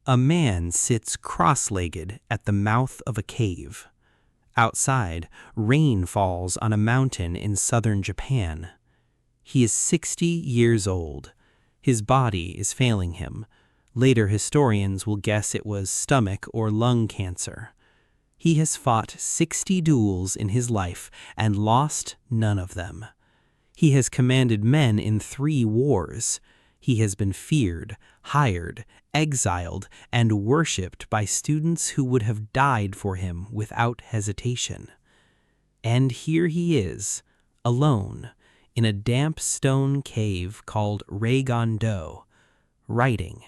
A man sits cross-legged at the mouth of a cave. Outside, rain falls on a mountain in southern Japan. He is 60 years old. His body is failing him. Later historians will guess it was stomach or lung cancer. He has fought 60 duels in his life and lost none of them. He has commanded men in 3 wars. He has been feared, hired, exiled, and worshipped by students who would have died for him without hesitation. And here he is, alone, in a damp stone cave called Reigan-do, writing.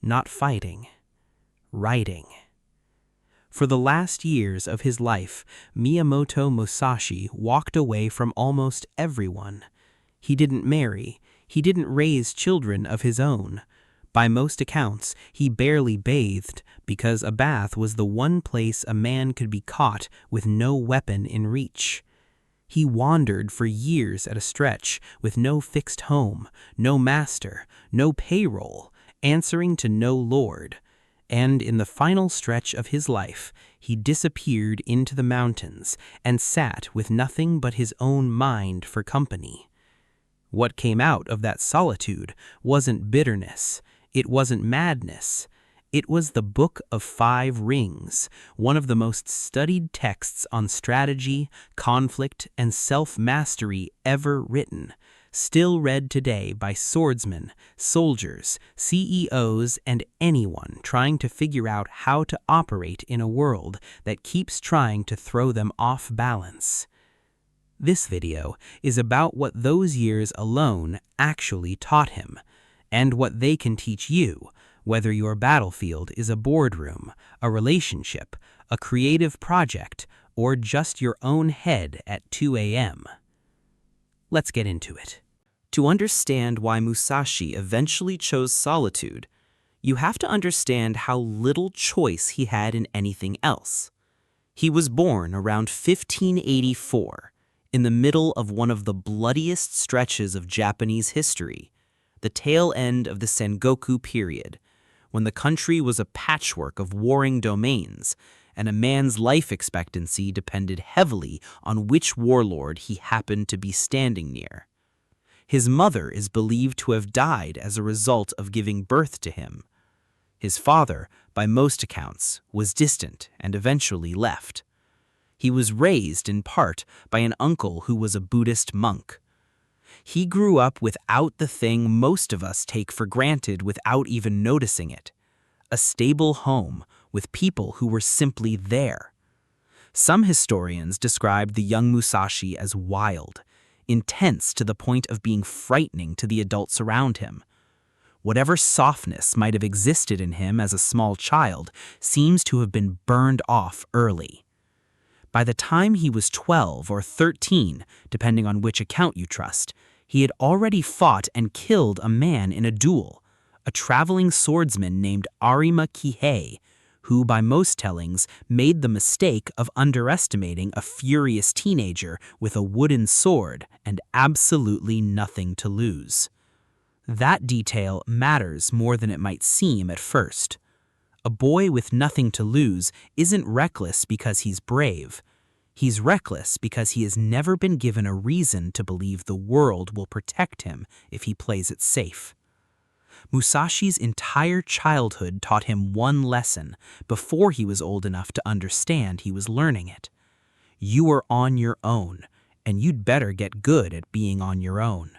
Not fighting, writing. For the last years of his life, Miyamoto Musashi walked away from almost everyone. He didn't marry. He didn't raise children of his own. By most accounts, he barely bathed because a bath was the one place a man could be caught with no weapon in reach. He wandered for years at a stretch with no fixed home, no master, no payroll, answering to no lord. And in the final stretch of his life, he disappeared into the mountains and sat with nothing but his own mind for company. What came out of that solitude wasn't bitterness, it wasn't madness. It was the Book of 5 Rings, one of the most studied texts on strategy, conflict, and self-mastery ever written, still read today by swordsmen, soldiers, CEOs, and anyone trying to figure out how to operate in a world that keeps trying to throw them off balance. This video is about what those years alone actually taught him, and what they can teach you, whether your battlefield is a boardroom, a relationship, a creative project, or just your own head at 2 a.m. Let's get into it. To understand why Musashi eventually chose solitude, you have to understand how little choice he had in anything else. He was born around 1584, in the middle of one of the bloodiest stretches of Japanese history, the tail end of the Sengoku period, when the country was a patchwork of warring domains, and a man's life expectancy depended heavily on which warlord he happened to be standing near. His mother is believed to have died as a result of giving birth to him. His father, by most accounts, was distant and eventually left. He was raised in part by an uncle who was a Buddhist monk. He grew up without the thing most of us take for granted without even noticing it: a stable home with people who were simply there. Some historians described the young Musashi as wild, intense to the point of being frightening to the adults around him. Whatever softness might have existed in him as a small child seems to have been burned off early. By the time he was 12 or 13, depending on which account you trust, he had already fought and killed a man in a duel, a traveling swordsman named Arima Kihei, who by most tellings made the mistake of underestimating a furious teenager with a wooden sword and absolutely nothing to lose. That detail matters more than it might seem at first. A boy with nothing to lose isn't reckless because he's brave. He's reckless because he has never been given a reason to believe the world will protect him if he plays it safe. Musashi's entire childhood taught him one lesson before he was old enough to understand he was learning it. You are on your own, and you'd better get good at being on your own.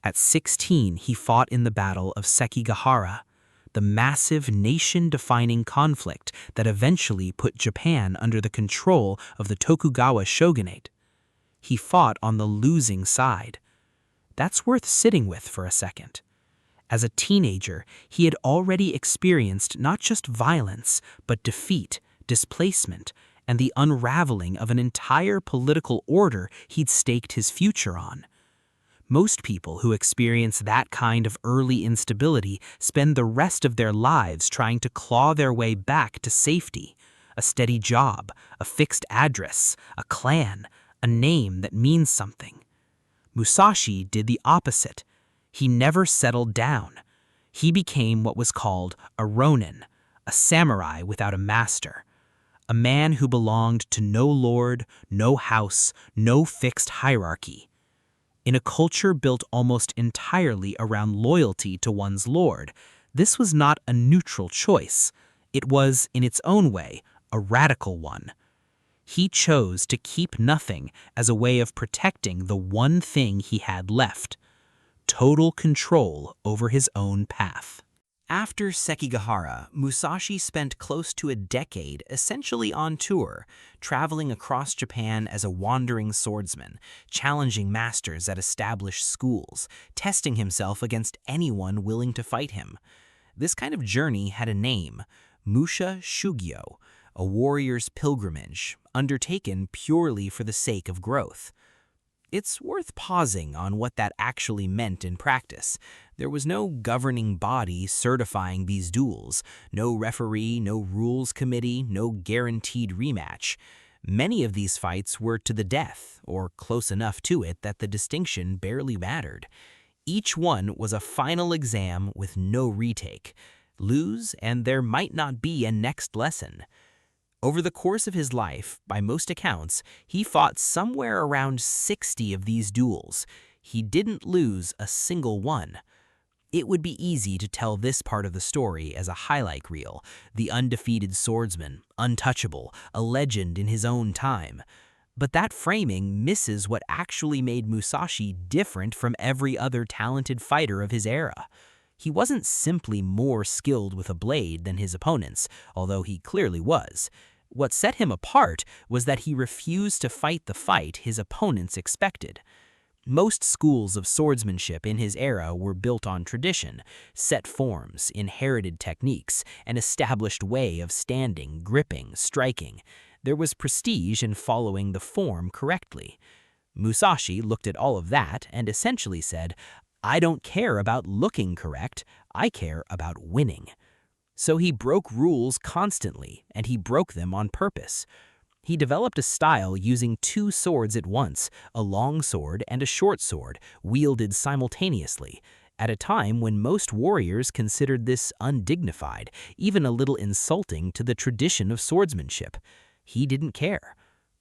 At 16, he fought in the Battle of Sekigahara, the massive nation-defining conflict that eventually put Japan under the control of the Tokugawa shogunate. He fought on the losing side. That's worth sitting with for a second. As a teenager, he had already experienced not just violence, but defeat, displacement, and the unraveling of an entire political order he'd staked his future on. Most people who experience that kind of early instability spend the rest of their lives trying to claw their way back to safety, a steady job, a fixed address, a clan, a name that means something. Musashi did the opposite. He never settled down. He became what was called a ronin, a samurai without a master, a man who belonged to no lord, no house, no fixed hierarchy. In a culture built almost entirely around loyalty to one's lord, this was not a neutral choice. It was, in its own way, a radical one. He chose to keep nothing as a way of protecting the one thing he had left: total control over his own path. After Sekigahara, Musashi spent close to a decade essentially on tour, traveling across Japan as a wandering swordsman, challenging masters at established schools, testing himself against anyone willing to fight him. This kind of journey had a name: Musha Shugyo, a warrior's pilgrimage, undertaken purely for the sake of growth. It's worth pausing on what that actually meant in practice. There was no governing body certifying these duels, no referee, no rules committee, no guaranteed rematch. Many of these fights were to the death, or close enough to it that the distinction barely mattered. Each one was a final exam with no retake. Lose, and there might not be a next lesson. Over the course of his life, by most accounts, he fought somewhere around 60 of these duels. He didn't lose a single one. It would be easy to tell this part of the story as a highlight reel: the undefeated swordsman, untouchable, a legend in his own time. But that framing misses what actually made Musashi different from every other talented fighter of his era. He wasn't simply more skilled with a blade than his opponents, although he clearly was. What set him apart was that he refused to fight the fight his opponents expected. Most schools of swordsmanship in his era were built on tradition, set forms, inherited techniques, an established way of standing, gripping, striking. There was prestige in following the form correctly. Musashi looked at all of that and essentially said, "I don't care about looking correct, I care about winning." So he broke rules constantly, and he broke them on purpose. He developed a style using two swords at once, a long sword and a short sword, wielded simultaneously, at a time when most warriors considered this undignified, even a little insulting to the tradition of swordsmanship. He didn't care.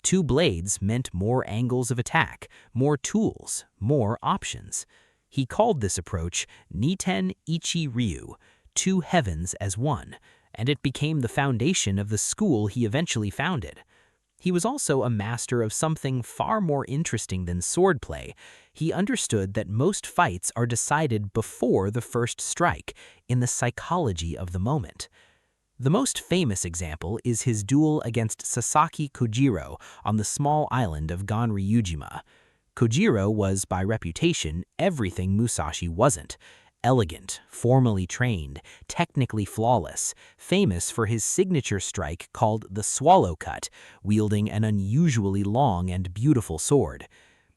Two blades meant more angles of attack, more tools, more options. He called this approach Niten Ichi Ryu, two heavens as one, and it became the foundation of the school he eventually founded. He was also a master of something far more interesting than swordplay. He understood that most fights are decided before the first strike, in the psychology of the moment. The most famous example is his duel against Sasaki Kojiro on the small island of Ganryujima. Kojiro was, by reputation, everything Musashi wasn't: elegant, formally trained, technically flawless, famous for his signature strike called the swallow cut, wielding an unusually long and beautiful sword.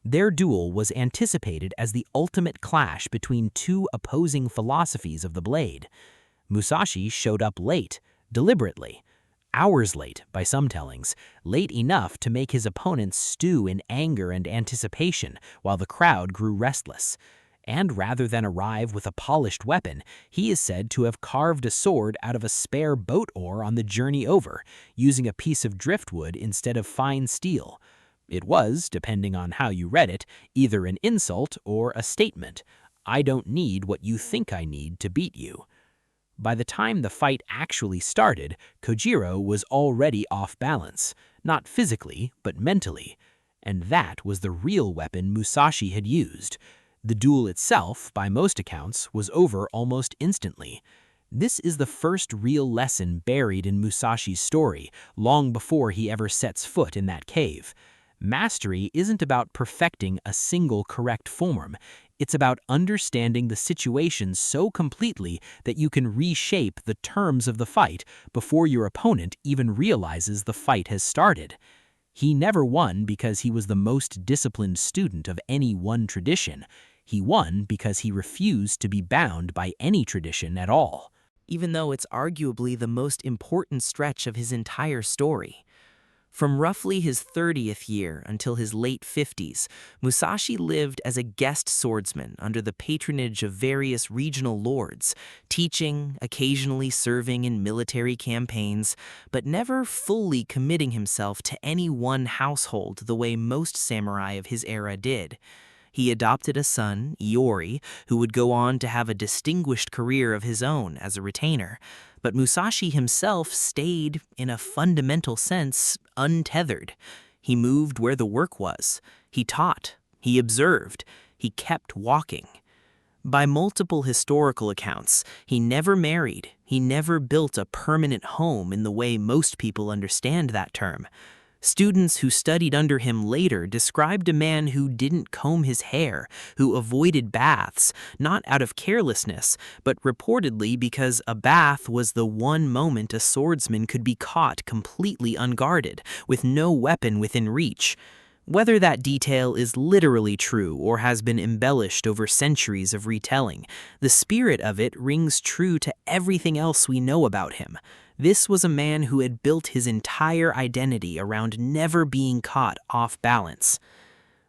Their duel was anticipated as the ultimate clash between two opposing philosophies of the blade. Musashi showed up late, deliberately. Hours late, by some tellings, late enough to make his opponents stew in anger and anticipation while the crowd grew restless. And rather than arrive with a polished weapon, he is said to have carved a sword out of a spare boat oar on the journey over, using a piece of driftwood instead of fine steel. It was, depending on how you read it, either an insult or a statement: "I don't need what you think I need to beat you." By the time the fight actually started, Kojiro was already off balance, not physically, but mentally. And that was the real weapon Musashi had used. The duel itself, by most accounts, was over almost instantly. This is the first real lesson buried in Musashi's story, long before he ever sets foot in that cave. Mastery isn't about perfecting a single correct form. It's about understanding the situation so completely that you can reshape the terms of the fight before your opponent even realizes the fight has started. He never won because he was the most disciplined student of any one tradition. He won because he refused to be bound by any tradition at all. Even though it's arguably the most important stretch of his entire story. From roughly his 30th year until his late 50s, Musashi lived as a guest swordsman under the patronage of various regional lords, teaching, occasionally serving in military campaigns, but never fully committing himself to any one household the way most samurai of his era did. He adopted a son, Iori, who would go on to have a distinguished career of his own as a retainer. But Musashi himself stayed, in a fundamental sense, untethered. He moved where the work was. He taught. He observed. He kept walking. By multiple historical accounts, he never married. He never built a permanent home in the way most people understand that term. Students who studied under him later described a man who didn't comb his hair, who avoided baths, not out of carelessness, but reportedly because a bath was the one moment a swordsman could be caught completely unguarded, with no weapon within reach. Whether that detail is literally true or has been embellished over centuries of retelling, the spirit of it rings true to everything else we know about him. This was a man who had built his entire identity around never being caught off balance.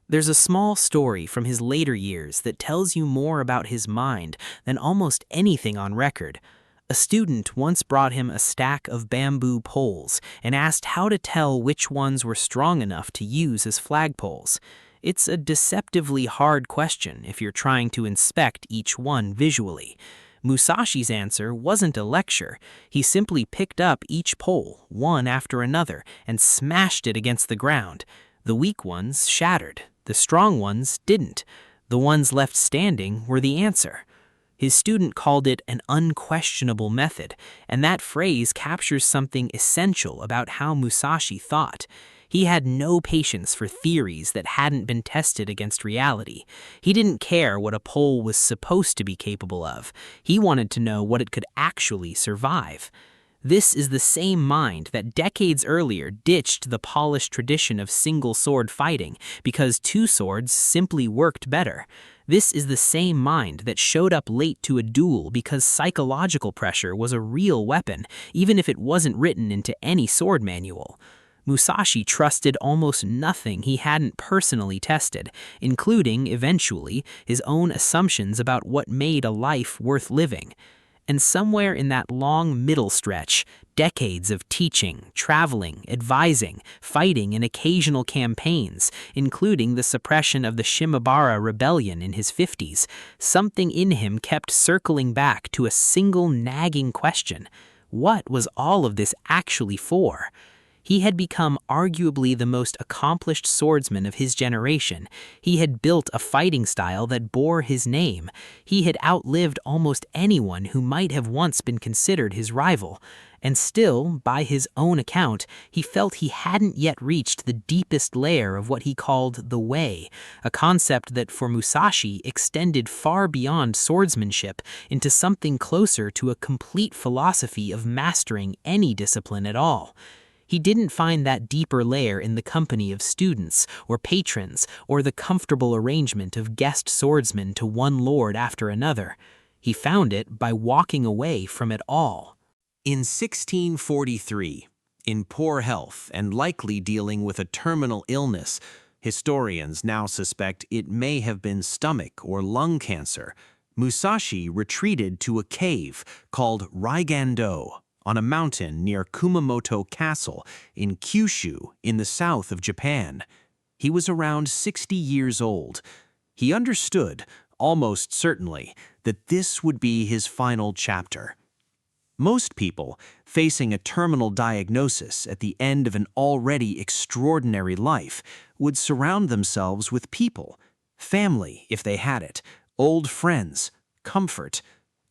There's a small story from his later years that tells you more about his mind than almost anything on record. A student once brought him a stack of bamboo poles and asked how to tell which ones were strong enough to use as flagpoles. It's a deceptively hard question if you're trying to inspect each one visually. Musashi's answer wasn't a lecture. He simply picked up each pole, one after another, and smashed it against the ground. The weak ones shattered. The strong ones didn't. The ones left standing were the answer. His student called it an unquestionable method, and that phrase captures something essential about how Musashi thought. He had no patience for theories that hadn't been tested against reality. He didn't care what a pole was supposed to be capable of. He wanted to know what it could actually survive. This is the same mind that decades earlier ditched the polished tradition of single-sword fighting because two swords simply worked better. This is the same mind that showed up late to a duel because psychological pressure was a real weapon, even if it wasn't written into any sword manual. Musashi trusted almost nothing he hadn't personally tested, including, eventually, his own assumptions about what made a life worth living. And somewhere in that long middle stretch, decades of teaching, traveling, advising, fighting in occasional campaigns, including the suppression of the Shimabara rebellion in his 50s, something in him kept circling back to a single nagging question. What was all of this actually for? He had become arguably the most accomplished swordsman of his generation. He had built a fighting style that bore his name. He had outlived almost anyone who might have once been considered his rival. And still, by his own account, he felt he hadn't yet reached the deepest layer of what he called the way, a concept that for Musashi extended far beyond swordsmanship into something closer to a complete philosophy of mastering any discipline at all. He didn't find that deeper layer in the company of students or patrons or the comfortable arrangement of guest swordsmen to one lord after another. He found it by walking away from it all. In 1643, in poor health and likely dealing with a terminal illness, historians now suspect it may have been stomach or lung cancer, Musashi retreated to a cave called Raigando on a mountain near Kumamoto Castle in Kyushu in the south of Japan. He was around 60 years old. He understood, almost certainly, that this would be his final chapter. Most people, facing a terminal diagnosis at the end of an already extraordinary life, would surround themselves with people, family if they had it, old friends, comfort.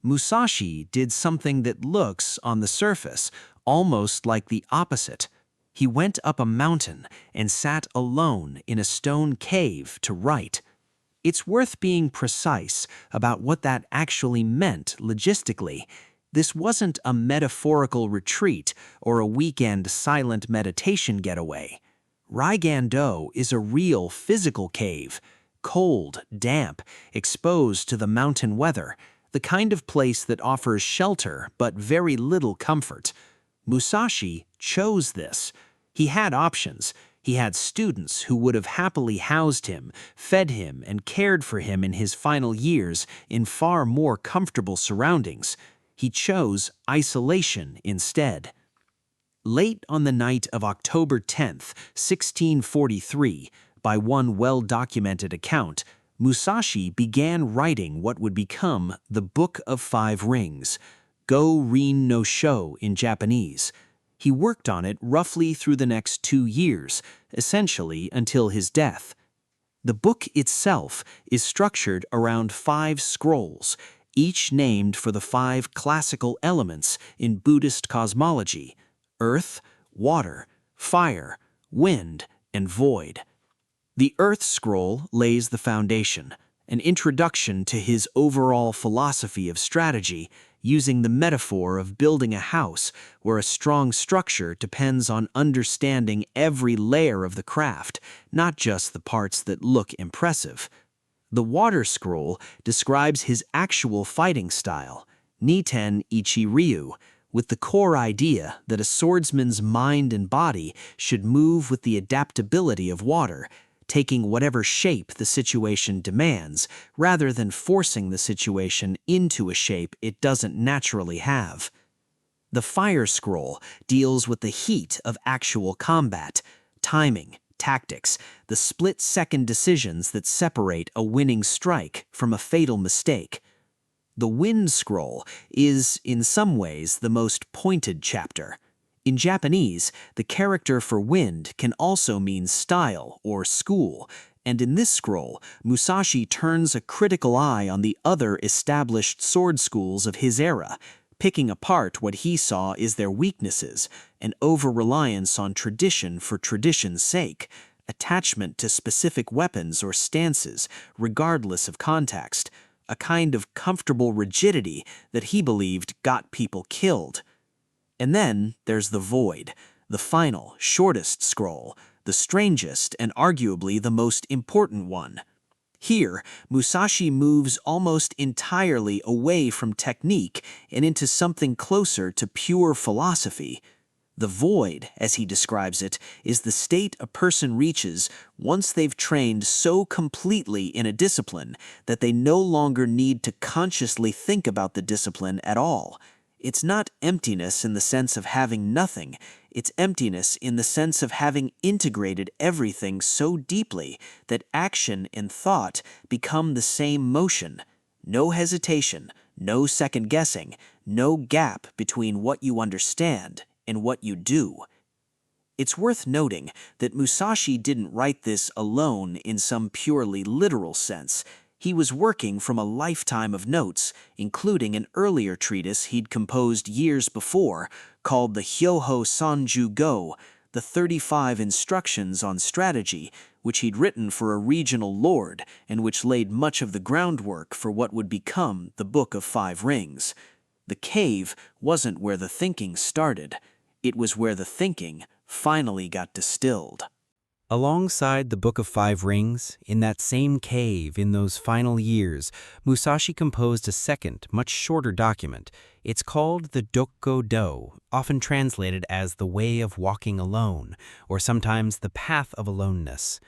Musashi did something that looks, on the surface, almost like the opposite. He went up a mountain and sat alone in a stone cave to write. It's worth being precise about what that actually meant logistically. This wasn't a metaphorical retreat or a weekend silent meditation getaway. Raigando is a real physical cave, cold, damp, exposed to the mountain weather, the kind of place that offers shelter but very little comfort. Musashi chose this. He had options. He had students who would have happily housed him, fed him, and cared for him in his final years in far more comfortable surroundings. He chose isolation instead. Late on the night of October 10th, 1643, by one well-documented account, Musashi began writing what would become the Book of Five Rings, Go Rin no Sho in Japanese. He worked on it roughly through the next 2 years, essentially until his death. The book itself is structured around 5 scrolls, each named for the 5 classical elements in Buddhist cosmology: earth, water, fire, wind, and void. The Earth Scroll lays the foundation, an introduction to his overall philosophy of strategy, using the metaphor of building a house where a strong structure depends on understanding every layer of the craft, not just the parts that look impressive. The Water Scroll describes his actual fighting style, Niten Ichi Ryu, with the core idea that a swordsman's mind and body should move with the adaptability of water, taking whatever shape the situation demands, rather than forcing the situation into a shape it doesn't naturally have. The Fire Scroll deals with the heat of actual combat, timing, tactics, the split-second decisions that separate a winning strike from a fatal mistake. The Wind Scroll is, in some ways, the most pointed chapter. In Japanese, the character for wind can also mean style or school, and in this scroll, Musashi turns a critical eye on the other established sword schools of his era, picking apart what he saw as their weaknesses, an over-reliance on tradition for tradition's sake, attachment to specific weapons or stances, regardless of context, a kind of comfortable rigidity that he believed got people killed. And then there's the Void, the final, shortest scroll, the strangest and arguably the most important one. Here, Musashi moves almost entirely away from technique and into something closer to pure philosophy. The void, as he describes it, is the state a person reaches once they've trained so completely in a discipline that they no longer need to consciously think about the discipline at all. It's not emptiness in the sense of having nothing, it's emptiness in the sense of having integrated everything so deeply that action and thought become the same motion. No hesitation, no second guessing, no gap between what you understand and what you do. It's worth noting that Musashi didn't write this alone in some purely literal sense. He was working from a lifetime of notes, including an earlier treatise he'd composed years before called the Hyoho Sanju Go, the 35 Instructions on Strategy, which he'd written for a regional lord and which laid much of the groundwork for what would become the Book of Five Rings. The cave wasn't where the thinking started. It was where the thinking finally got distilled. Alongside the Book of Five Rings, in that same cave in those final years, Musashi composed a second, much shorter document. It's called the Dokko-do, often translated as the Way of Walking Alone, or sometimes the Path of Aloneness.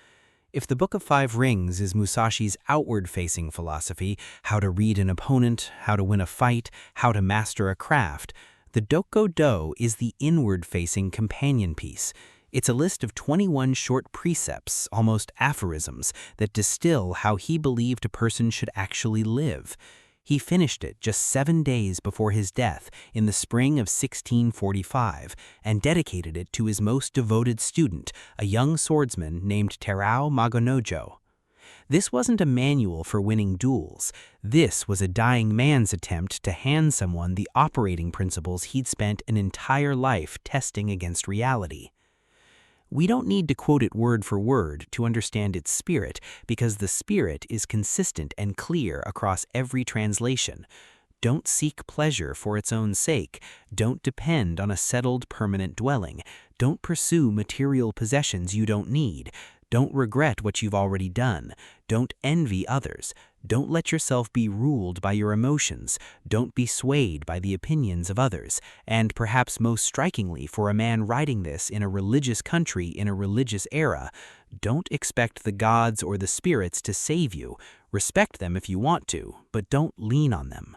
If the Book of Five Rings is Musashi's outward-facing philosophy, how to read an opponent, how to win a fight, how to master a craft, the Dokko-do is the inward-facing companion piece. It's a list of 21 short precepts, almost aphorisms, that distill how he believed a person should actually live. He finished it just 7 days before his death in the spring of 1645 and dedicated it to his most devoted student, a young swordsman named Terao Magonojo. This wasn't a manual for winning duels. This was a dying man's attempt to hand someone the operating principles he'd spent an entire life testing against reality. We don't need to quote it word for word to understand its spirit, because the spirit is consistent and clear across every translation. Don't seek pleasure for its own sake. Don't depend on a settled permanent dwelling. Don't pursue material possessions you don't need. Don't regret what you've already done. Don't envy others. Don't let yourself be ruled by your emotions. Don't be swayed by the opinions of others. And perhaps most strikingly for a man writing this in a religious country in a religious era, don't expect the gods or the spirits to save you. Respect them if you want to, but don't lean on them.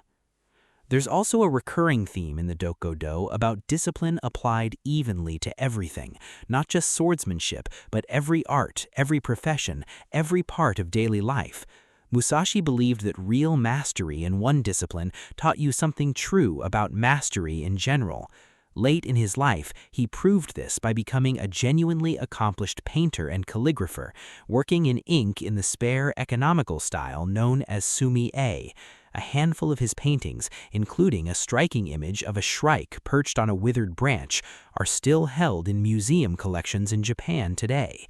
There's also a recurring theme in the Dokudo about discipline applied evenly to everything, not just swordsmanship, but every art, every profession, every part of daily life. Musashi believed that real mastery in one discipline taught you something true about mastery in general. Late in his life, he proved this by becoming a genuinely accomplished painter and calligrapher, working in ink in the spare, economical style known as sumi-e. A handful of his paintings, including a striking image of a shrike perched on a withered branch, are still held in museum collections in Japan today.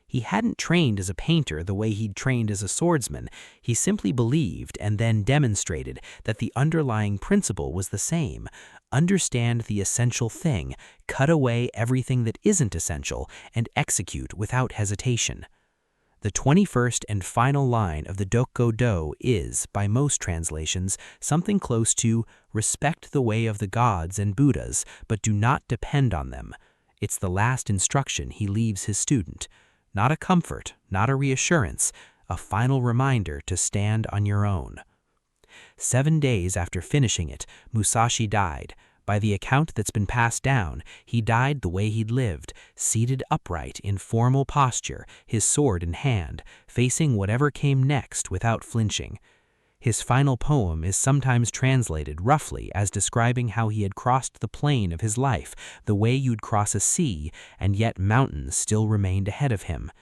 He hadn't trained as a painter the way he'd trained as a swordsman. He simply believed and then demonstrated that the underlying principle was the same. Understand the essential thing, cut away everything that isn't essential, and execute without hesitation. The 21st and final line of the Dokudo is, by most translations, something close to respect the way of the gods and Buddhas, but do not depend on them. It's the last instruction he leaves his student. Not a comfort, not a reassurance, a final reminder to stand on your own. 7 days after finishing it, Musashi died. By the account that's been passed down, he died the way he'd lived, seated upright in formal posture, his sword in hand, facing whatever came next without flinching. His final poem is sometimes translated roughly as describing how he had crossed the plain of his life, the way you'd cross a sea, and yet mountains still remained ahead of him.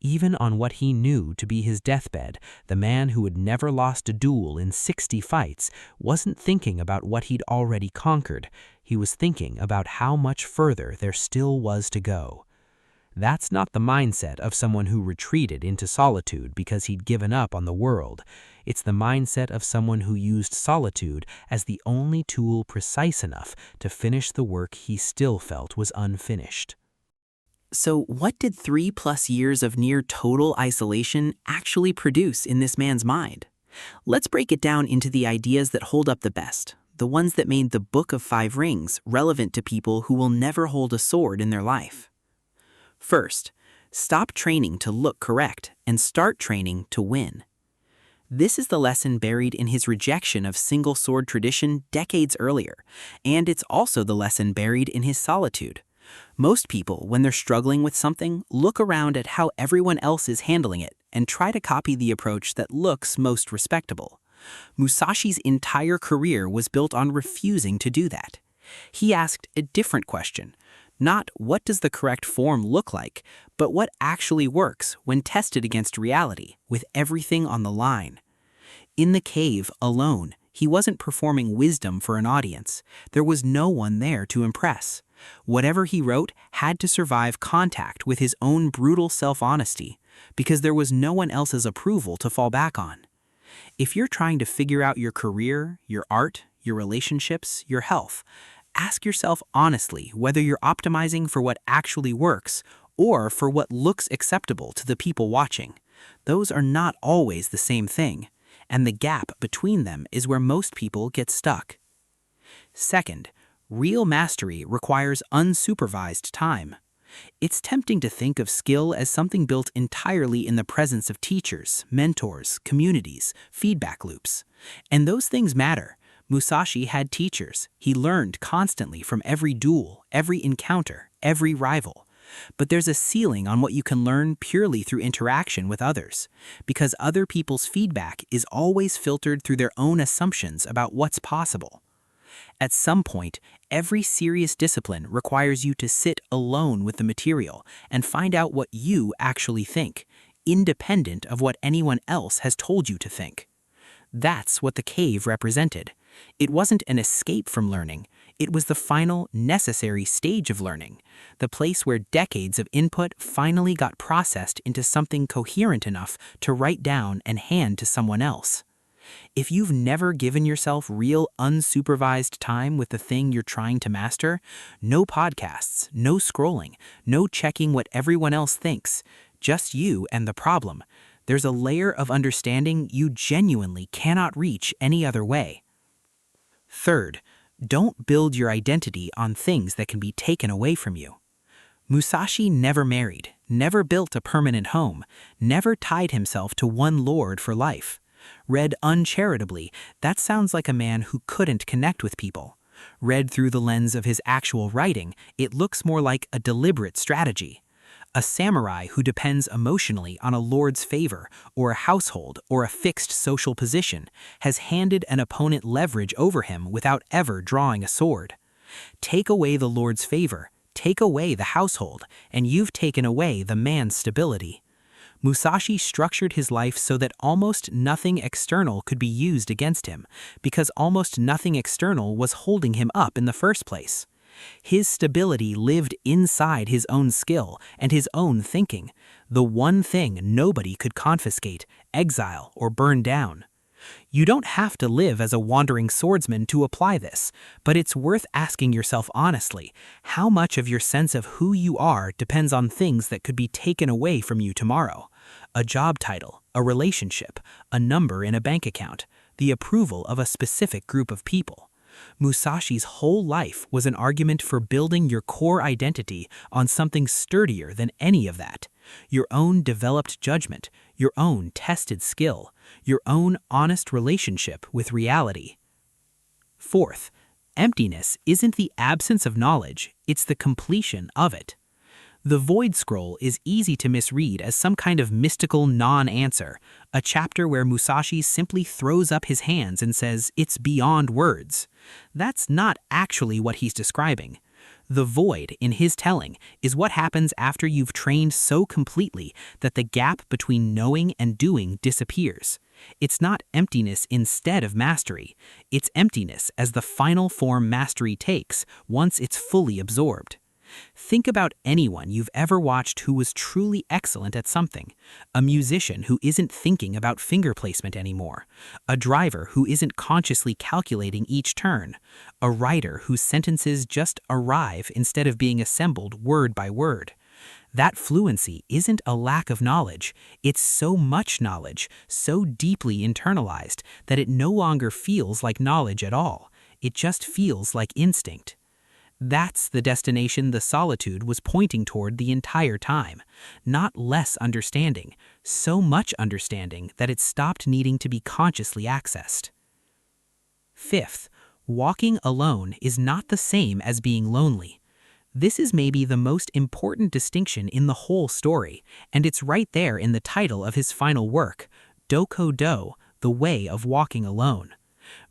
Even on what he knew to be his deathbed, the man who had never lost a duel in 60 fights wasn't thinking about what he'd already conquered. He was thinking about how much further there still was to go. That's not the mindset of someone who retreated into solitude because he'd given up on the world. It's the mindset of someone who used solitude as the only tool precise enough to finish the work he still felt was unfinished. So what did 3+ years of near total isolation actually produce in this man's mind? Let's break it down into the ideas that hold up the best, the ones that made the Book of Five Rings relevant to people who will never hold a sword in their life. First, stop training to look correct and start training to win. This is the lesson buried in his rejection of single sword tradition decades earlier, and it's also the lesson buried in his solitude. Most people, when they're struggling with something, look around at how everyone else is handling it and try to copy the approach that looks most respectable. Musashi's entire career was built on refusing to do that. He asked a different question. Not what does the correct form look like, but what actually works when tested against reality, with everything on the line. In the cave, alone, he wasn't performing wisdom for an audience. There was no one there to impress. Whatever he wrote had to survive contact with his own brutal self-honesty, because there was no one else's approval to fall back on. If you're trying to figure out your career, your art, your relationships, your health, ask yourself honestly whether you're optimizing for what actually works or for what looks acceptable to the people watching. Those are not always the same thing, and the gap between them is where most people get stuck. Second, real mastery requires unsupervised time. It's tempting to think of skill as something built entirely in the presence of teachers, mentors, communities, feedback loops. And those things matter. Musashi had teachers. He learned constantly from every duel, every encounter, every rival. But there's a ceiling on what you can learn purely through interaction with others, because other people's feedback is always filtered through their own assumptions about what's possible. At some point, every serious discipline requires you to sit alone with the material and find out what you actually think, independent of what anyone else has told you to think. That's what the cave represented. It wasn't an escape from learning. It was the final, necessary stage of learning, the place where decades of input finally got processed into something coherent enough to write down and hand to someone else. If you've never given yourself real unsupervised time with the thing you're trying to master, no podcasts, no scrolling, no checking what everyone else thinks, just you and the problem. There's a layer of understanding you genuinely cannot reach any other way. Third, don't build your identity on things that can be taken away from you. Musashi never married, never built a permanent home, never tied himself to one lord for life. Read uncharitably, that sounds like a man who couldn't connect with people. Read through the lens of his actual writing, it looks more like a deliberate strategy. A samurai who depends emotionally on a lord's favor, or a household, or a fixed social position, has handed an opponent leverage over him without ever drawing a sword. Take away the lord's favor, take away the household, and you've taken away the man's stability. Musashi structured his life so that almost nothing external could be used against him, because almost nothing external was holding him up in the first place. His stability lived inside his own skill and his own thinking, the one thing nobody could confiscate, exile, or burn down. You don't have to live as a wandering swordsman to apply this, but it's worth asking yourself honestly, how much of your sense of who you are depends on things that could be taken away from you tomorrow? A job title, a relationship, a number in a bank account, the approval of a specific group of people. Musashi's whole life was an argument for building your core identity on something sturdier than any of that. Your own developed judgment, your own tested skill, your own honest relationship with reality. Fourth, emptiness isn't the absence of knowledge, it's the completion of it. The Void Scroll is easy to misread as some kind of mystical non-answer, a chapter where Musashi simply throws up his hands and says, "It's beyond words." That's not actually what he's describing. The void, in his telling, is what happens after you've trained so completely that the gap between knowing and doing disappears. It's not emptiness instead of mastery. It's emptiness as the final form mastery takes once it's fully absorbed. Think about anyone you've ever watched who was truly excellent at something. A musician who isn't thinking about finger placement anymore. A driver who isn't consciously calculating each turn. A writer whose sentences just arrive instead of being assembled word by word. That fluency isn't a lack of knowledge. It's so much knowledge, so deeply internalized, that it no longer feels like knowledge at all. It just feels like instinct. That's the destination the Solitude was pointing toward the entire time. Not less understanding, so much understanding that it stopped needing to be consciously accessed. Fifth, walking alone is not the same as being lonely. This is maybe the most important distinction in the whole story, and it's right there in the title of his final work, Doko-do, The Way of Walking Alone.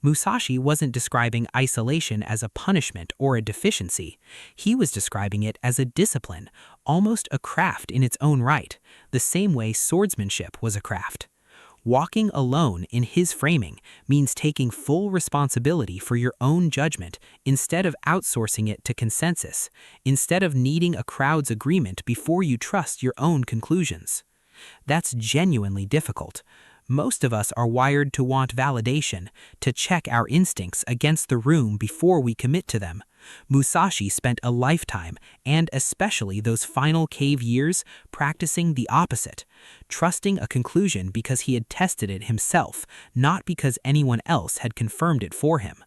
Musashi wasn't describing isolation as a punishment or a deficiency. He was describing it as a discipline, almost a craft in its own right, the same way swordsmanship was a craft. Walking alone in his framing means taking full responsibility for your own judgment instead of outsourcing it to consensus, instead of needing a crowd's agreement before you trust your own conclusions. That's genuinely difficult. Most of us are wired to want validation, to check our instincts against the room before we commit to them. Musashi spent a lifetime, and especially those final cave years, practicing the opposite, trusting a conclusion because he had tested it himself, not because anyone else had confirmed it for him.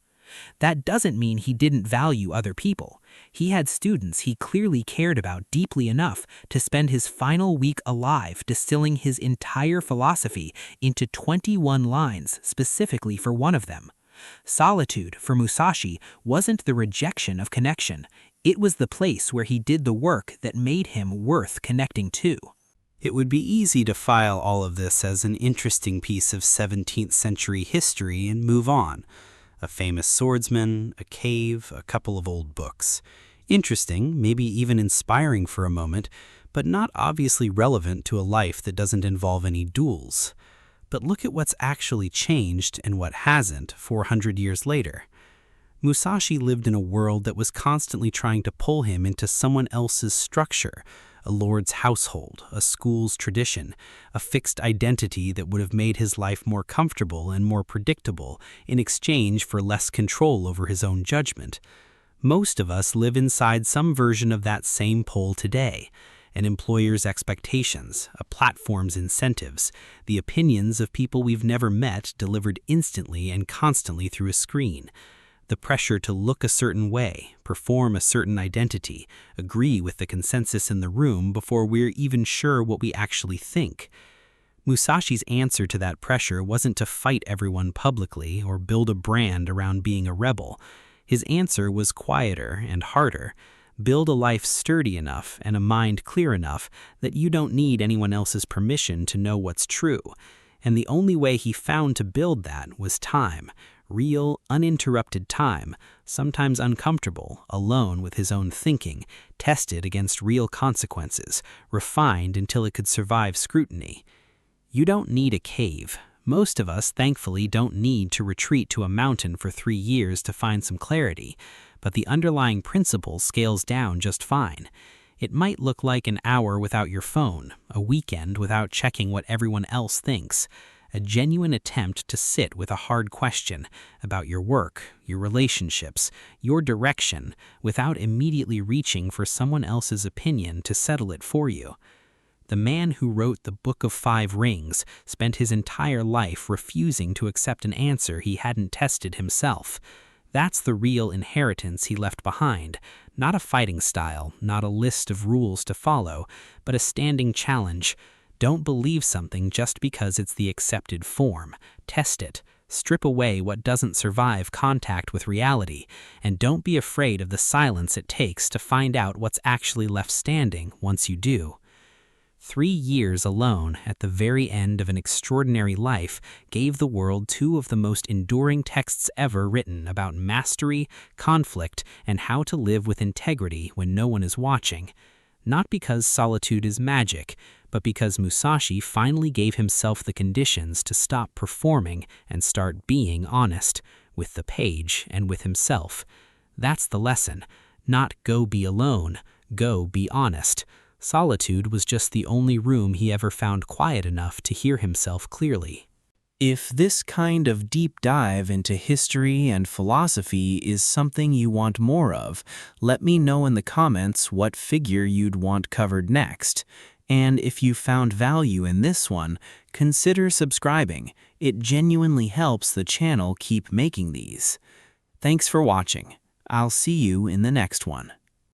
That doesn't mean he didn't value other people. He had students he clearly cared about deeply enough to spend his final week alive distilling his entire philosophy into 21 lines specifically for one of them. Solitude, for Musashi, wasn't the rejection of connection. It was the place where he did the work that made him worth connecting to. It would be easy to file all of this as an interesting piece of 17th century history and move on. A famous swordsman, a cave, a couple of old books. Interesting, maybe even inspiring for a moment, but not obviously relevant to a life that doesn't involve any duels. But look at what's actually changed and what hasn't 400 years later. Musashi lived in a world that was constantly trying to pull him into someone else's structure, a lord's household, a school's tradition, a fixed identity that would have made his life more comfortable and more predictable in exchange for less control over his own judgment. Most of us live inside some version of that same pull today, an employer's expectations, a platform's incentives, the opinions of people we've never met delivered instantly and constantly through a screen. The pressure to look a certain way, perform a certain identity, agree with the consensus in the room before we're even sure what we actually think. Musashi's answer to that pressure wasn't to fight everyone publicly or build a brand around being a rebel. His answer was quieter and harder. Build a life sturdy enough and a mind clear enough that you don't need anyone else's permission to know what's true. And the only way he found to build that was time. Real, uninterrupted time, sometimes uncomfortable, alone with his own thinking, tested against real consequences, refined until it could survive scrutiny. You don't need a cave. Most of us, thankfully, don't need to retreat to a mountain for 3 years to find some clarity, but the underlying principle scales down just fine. It might look like an hour without your phone, a weekend without checking what everyone else thinks, a genuine attempt to sit with a hard question about your work, your relationships, your direction, without immediately reaching for someone else's opinion to settle it for you. The man who wrote the Book of 5 Rings spent his entire life refusing to accept an answer he hadn't tested himself. That's the real inheritance he left behind, not a fighting style, not a list of rules to follow, but a standing challenge. Don't believe something just because it's the accepted form. Test it. Strip away what doesn't survive contact with reality, and don't be afraid of the silence it takes to find out what's actually left standing once you do. 3 years alone at the very end of an extraordinary life gave the world 2 of the most enduring texts ever written about mastery, conflict, and how to live with integrity when no one is watching. Not because solitude is magic, but because Musashi finally gave himself the conditions to stop performing and start being honest, with the page and with himself. That's the lesson. Not go be alone, go be honest. Solitude was just the only room he ever found quiet enough to hear himself clearly. If this kind of deep dive into history and philosophy is something you want more of, let me know in the comments what figure you'd want covered next. And if you found value in this one, consider subscribing. It genuinely helps the channel keep making these. Thanks for watching. I'll see you in the next one.